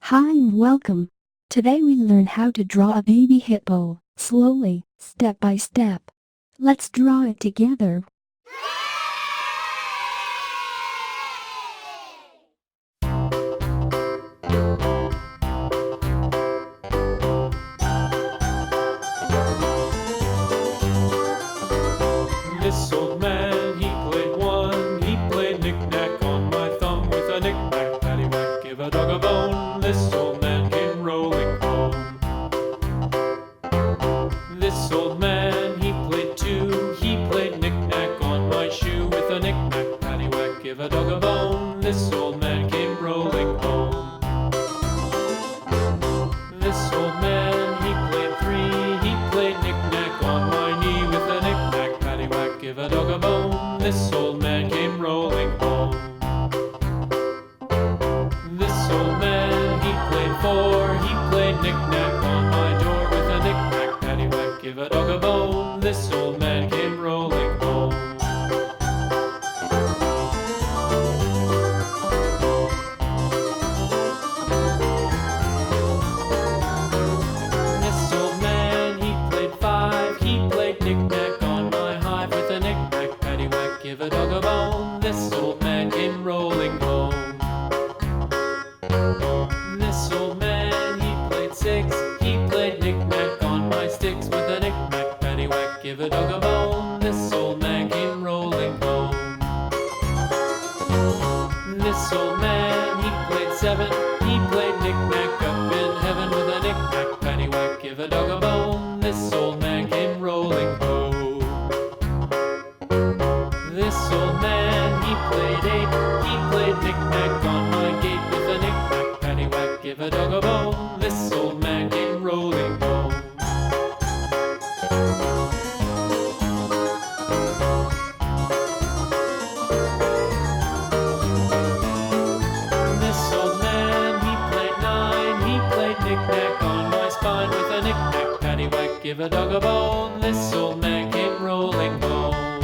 Hi and welcome. Today we learn how to draw a baby hippo, slowly, step by step. Let's draw it together. This old man, he played one. He played knick-knack on my thumb with a knick-knack, paddywhack, give a dog a bone. This old man came rolling home. This old man, he played two. He played knick-knack on my shoe with a knick-knack, paddywhack, give a dog a bone. This old man came rolling home. This old man, he played three. He played knick-knack on my knee with a knick-knack, paddywhack, give a dog a bone. This old man came rolling home. This old man, he played four. He played knick-knack on my door with a knick-knack, paddywhack, give a dog a bone. This old man came rolling home. This old man, he played five. He played knick-knack on my hive with a knick-knack, paddywhack, give a dog a bone. This old man came rolling home. This old man, he played six. He played knick-knack on my sticks with a knick-knack, paddywhack, give a dog a bone. This old man came rolling home. This old man, he played seven. He played knick-knack up in heaven with a knick-knack, paddywhack, give a dog a bone. This old man came rolling home. This old man, he played eight. He played knick-knack on my gate with a knick-knack, paddywhack, give a dog a bone. This old man came rolling home. This old man, he played nine. He played knick-knack on my spine with a knick-knack, paddywhack, give a dog a bone. This old man came rolling home.